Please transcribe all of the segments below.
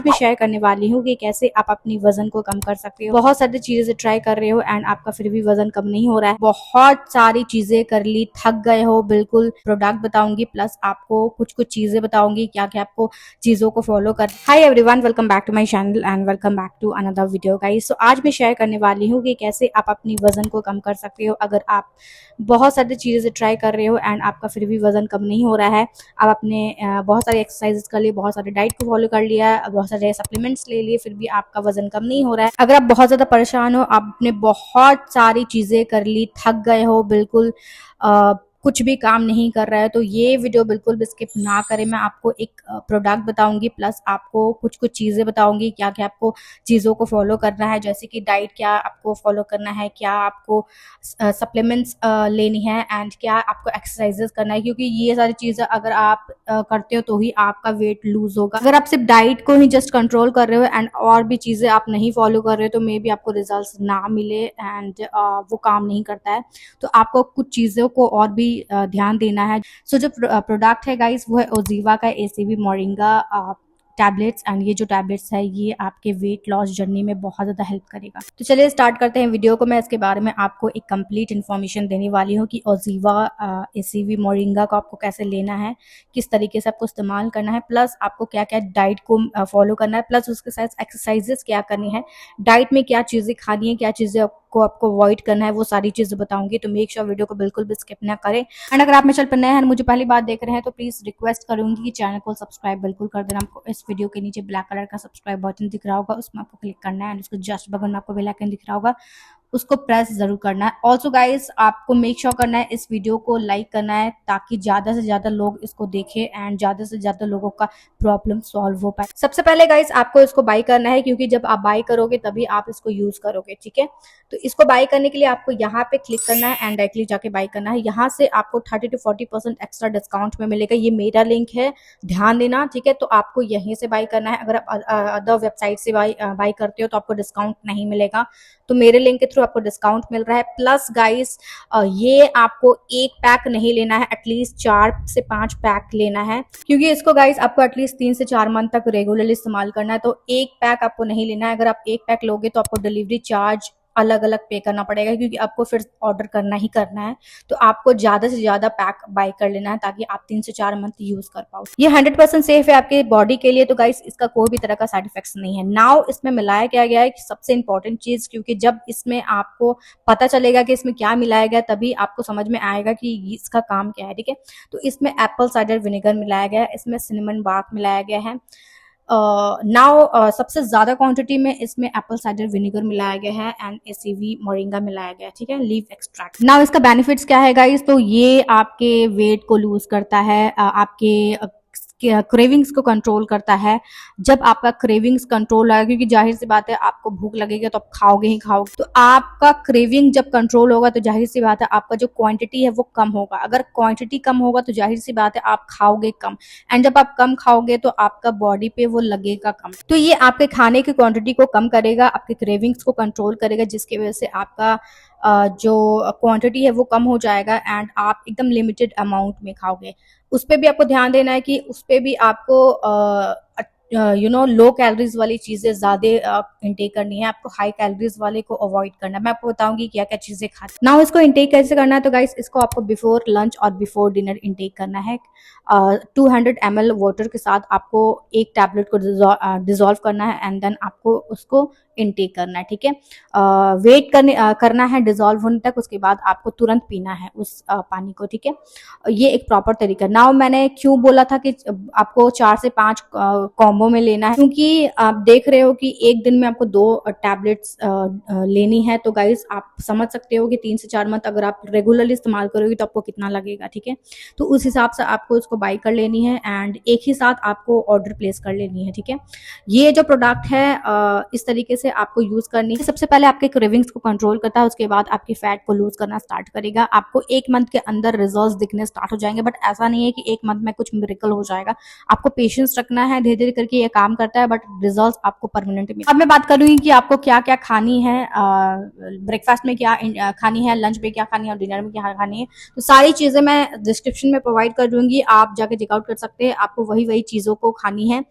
मैं शेयर करने वाली हूँ कि कैसे आप अपनी वजन को कम कर सकते हो। बहुत सारी चीजें ट्राई कर रहे हो एंड आपका फिर भी वजन कम नहीं हो रहा है। बहुत सारी चीजें कर ली, थक गए हो, बिल्कुल प्रोडक्ट बताऊंगी प्लस आपको कुछ कुछ चीजें बताऊंगी क्या क्या आपको चीजों को फॉलो कर। Hi everyone, welcome back to my channel and welcome back to another video guys. So आज मैं शेयर करने वाली हूँ कि कैसे आप अपनी वजन को कम कर सकते हो। अगर आप बहुत सारी चीजें ट्राई कर रहे हो एंड आपका फिर भी वजन कम नहीं हो रहा है, आप अपने बहुत सारे एक्सरसाइजेस कर लिए, बहुत सारे डाइट को फॉलो कर लिया, बहुत सारे सप्लीमेंट्स ले लिए, फिर भी आपका वजन कम नहीं हो रहा है। अगर आप बहुत ज्यादा परेशान हो, आपने बहुत सारी चीजें कर ली, थक गए हो, बिल्कुल कुछ भी काम नहीं कर रहा है, तो ये वीडियो बिल्कुल भी स्किप ना करें। मैं आपको एक प्रोडक्ट बताऊंगी प्लस आपको कुछ कुछ चीजें बताऊंगी क्या क्या आपको चीजों को फॉलो करना है, जैसे कि डाइट क्या आपको फॉलो करना है, क्या आपको सप्लीमेंट्स लेनी है एंड क्या आपको एक्सरसाइजेस करना है, क्योंकि ये सारी चीजें अगर आप करते हो तो ही आपका वेट लूज होगा। अगर आप सिर्फ डाइट को ही जस्ट कंट्रोल कर रहे हो एंड और भी चीजें आप नहीं फॉलो कर रहे हो तो मे बी आपको रिजल्ट्स ना मिले एंड वो काम नहीं करता है। तो आपको कुछ चीजों को और भी ध्यान देना है। सो जो प्रोडक्ट है गाइस वो है ओजीवा का एसीवी मोरिंगा टैबलेट्स एंड ये जो टैबलेट्स है ये आपके वेट लॉस जर्नी में बहुत ज़्यादा हेल्प करेगा। तो चलिए स्टार्ट करते हैं वीडियो को। मैं इसके बारे में आपको एक कंप्लीट इन्फॉर्मेशन देने वाली हूँ कि ओजीवा एसीवी मोरिंगा को आपको कैसे लेना है, किस तरीके से आपको इस्तेमाल करना है, प्लस आपको क्या क्या डाइट को फॉलो करना है, प्लस उसके साथ एक्सरसाइजेस क्या करनी है, डाइट में क्या चीज़ें खानी है, क्या चीज़ें आपको अवॉइड करना है, वो सारी चीज़ें बताऊंगी। तो मेक श्योर वीडियो को बिल्कुल भी स्किप ना करें। एंड अगर आप मेरे चैनल पर नए हैं, मुझे पहली बार देख रहे हैं, तो प्लीज़ रिक्वेस्ट करूंगी कि चैनल को सब्सक्राइब बिल्कुल कर देना। आपको इस वीडियो के नीचे ब्लैक कलर का सब्सक्राइब बटन दिख रहा होगा, उसमें आपको क्लिक करना है एंड उसको जस्ट बगल में आपको बेल आइकन दिख रहा होगा, उसको प्रेस जरूर करना है। ऑल्सो गाइज आपको मेक श्योर करना है इस वीडियो को लाइक करना है ताकि ज्यादा से ज्यादा लोग इसको देखें एंड ज्यादा से ज्यादा लोगों का प्रॉब्लम सॉल्व हो पाए। सबसे पहले गाइज आपको इसको बाय करना है, क्योंकि जब आप बाय करोगे तभी आप इसको यूज करोगे, ठीक है। तो इसको बाय करने के लिए आपको यहाँ पे क्लिक करना है एंड डायरेक्टली जाके बाय करना है। यहाँ से आपको 30 to 40% एक्स्ट्रा डिस्काउंट में मिलेगा। ये मेरा लिंक है, ध्यान देना, ठीक है। तो आपको यहीं से बाय करना है। अगर आप अदर वेबसाइट से बाय करते हो तो आपको डिस्काउंट नहीं मिलेगा, तो मेरे लिंक के थ्रू आपको डिस्काउंट मिल रहा है। प्लस गाइस ये आपको एक पैक नहीं लेना है, एटलीस्ट 4 से 5 पैक लेना है, क्योंकि इसको गाइस आपको एटलीस्ट 3 से 4 मंथ तक रेगुलरली इस्तेमाल करना है। तो एक पैक आपको नहीं लेना है। अगर आप एक पैक लोगे तो आपको डिलीवरी चार्ज अलग अलग पे करना पड़ेगा, क्योंकि आपको फिर ऑर्डर करना ही करना है। तो आपको ज्यादा से ज्यादा पैक बाय कर लेना है ताकि आप 3 से 4 मंथ यूज कर पाओ। ये 100% सेफ है आपके बॉडी के लिए। तो गाइस इसका कोई भी तरह का साइड इफेक्ट्स नहीं है। नाउ इसमें मिलाया क्या गया है सबसे इंपॉर्टेंट चीज, क्योंकि जब इसमें आपको पता चलेगा कि इसमें क्या मिलाया गया तभी आपको समझ में आएगा कि इसका काम क्या है, ठीक है। तो इसमें एप्पल साइडर विनेगर मिलाया गया है, इसमें सिनेमन बार्क मिलाया गया है। नाउ सबसे ज्यादा क्वांटिटी में इसमें एप्पल साइडर विनेगर मिलाया गया है एंड एसीवी मोरिंगा मिलाया गया है, ठीक है, लीफ एक्सट्रैक्ट। नाउ इसका बेनिफिट्स क्या है गाइस, तो ये आपके वेट को लूज करता है, आपके क्रेविंग्स को कंट्रोल करता है। जब आपका क्रेविंग्स कंट्रोल आएगा, क्योंकि जाहिर सी बात है आपको भूख लगेगा तो आप खाओगे ही खाओगे, तो आपका क्रेविंग जब कंट्रोल होगा तो जाहिर सी बात है आपका जो क्वांटिटी है वो कम होगा। अगर क्वांटिटी कम होगा तो जाहिर सी बात है आप खाओगे कम, एंड जब आप कम खाओगे तो आपका बॉडी पे वो लगेगा कम। तो ये आपके खाने की क्वांटिटी को कम करेगा, आपके क्रेविंग्स को कंट्रोल करेगा, जिसकी वजह से आपका जो क्वांटिटी है वो कम हो जाएगा एंड आप एकदम लिमिटेड अमाउंट में खाओगे। उस पर भी आपको ध्यान देना है कि उस पर भी आपको लो कैलोरीज वाली चीजें ज्यादा इंटेक करनी है, आपको हाई कैलोरीज वाले को अवॉइड करना है। मैं आपको बताऊंगी क्या क्या चीजें खानी। नाउ इसको इंटेक कैसे करना है, तो गाइस इसको आपको बिफोर लंच और बिफोर डिनर इंटेक करना है। 200 ml वाटर के साथ आपको एक टैबलेट को डिजोल्व करना है एंड देन आपको उसको इनटेक करना है, ठीक है। वेट करना है डिजोल्व होने तक, उसके बाद आपको तुरंत पीना है उस पानी को, ठीक है। ये एक प्रॉपर तरीका। नाउ मैंने क्यों बोला था कि आपको 4 से 5 कॉम्बो में लेना है, क्योंकि आप देख रहे हो कि एक दिन में आपको 2 टैबलेट्स लेनी है। तो गाइस आप समझ सकते हो कि 3 से 4 मंथ अगर आप रेगुलरली इस्तेमाल करोगे तो आपको कितना लगेगा, ठीक है। तो उस हिसाब से आपको इसको बाय कर लेनी है एंड एक ही साथ आपको ऑर्डर प्लेस कर लेनी है, ठीक है। ये जो प्रोडक्ट है इस तरीके से आपको यूज करनी है। सबसे पहले आपके क्रेविंग्स को कंट्रोल करता है, उसके बाद आपकी फैट को लूज करना स्टार्ट करेगा। आपको 1 मंथ के अंदर रिजल्ट्स दिखने स्टार्ट हो जाएंगे, बट ऐसा नहीं है कि 1 मंथ में कुछ मिरेकल हो जाएगा। आपको पेशेंस रखना है, धीरे धीरे करके ये काम करता है, बट रिजल्ट आपको परमानेंट मिलेंगे। अब मैं बात करूंगी कि आपको क्या क्या खानी है, ब्रेकफास्ट में क्या खानी है, लंच में क्या खानी है और डिनर में क्या खानी है। तो सारी चीजें मैं डिस्क्रिप्शन में प्रोवाइड कर दूंगी, आप जाके चेकआउट कर सकते हैं। आपको वही वही चीजों को खानी है,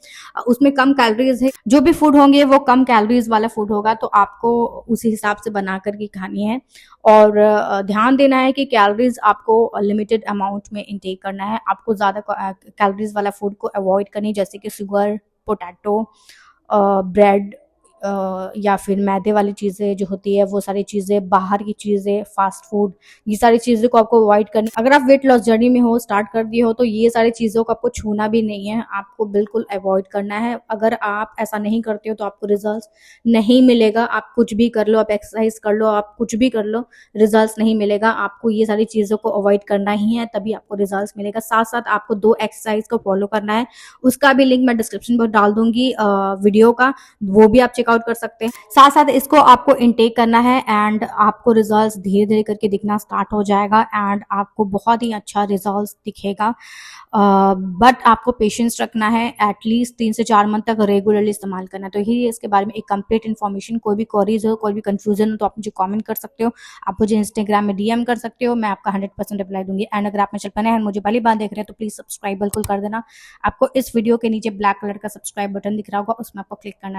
उसमें कम कैलोरीज है। जो भी फूड होंगे वो कम कैलोरीज वाला फूड होगा, तो आपको उसी हिसाब से बना करके खानी है। और ध्यान देना है कि कैलोरीज आपको लिमिटेड अमाउंट में इनटेक करना है। आपको ज्यादा कैलोरीज वाला फूड को अवॉइड करनी, जैसे कि शुगर, पोटैटो, ब्रेड, या फिर मैदे वाली चीज़ें जो होती है, वो सारी चीज़ें, बाहर की चीज़ें, फास्ट फूड, ये सारी चीज़ों को आपको अवॉइड करनी। अगर आप वेट लॉस जर्नी में हो, स्टार्ट कर दिए हो, तो ये सारी चीज़ों को आपको छूना भी नहीं है, आपको बिल्कुल अवॉइड करना है। अगर आप ऐसा नहीं करते हो तो आपको रिजल्ट नहीं मिलेगा। आप कुछ भी कर लो, आप एक्सरसाइज कर लो, आप कुछ भी कर लो, रिजल्ट नहीं मिलेगा। आपको ये सारी चीज़ों को अवॉइड करना ही है, तभी आपको रिजल्ट मिलेगा। साथ साथ आपको 2 एक्सरसाइज को फॉलो करना है, उसका भी लिंक मैं डिस्क्रिप्शन में डाल दूंगी वीडियो का, वो भी आप चेकआउट कर सकते हैं। साथ साथ इसको आपको इनटेक करना है एंड आपको रिजल्ट्स धीरे धीरे करके दिखना स्टार्ट हो जाएगा एंड आपको बहुत ही अच्छा रिजल्ट्स दिखेगा। बट आपको पेशेंस रखना है, एटलीस्ट 3 से 4 मंथ तक रेगुलरली इस्तेमाल करना है। तो यही इसके बारे में एक कंप्लीट इन्फॉर्मेशन। कोई भी क्वेरीज हो, कोई भी कंफ्यूजन हो, तो आप मुझे कमेंट कर सकते हो, आप मुझे इंस्टाग्राम में डीएम कर सकते हो, मैं आपका 100% रिप्लाई दूंगी। एंड अगर आप मेरे चैनल पर नए हैं, मुझे पहली बार देख रहे हैं, तो प्लीज सब्सक्राइब बिल्कुल कर देना। आपको इस वीडियो के नीचे ब्लैक कलर का सब्सक्राइब बटन दिख रहा होगा, उसमें आपको क्लिक करना है।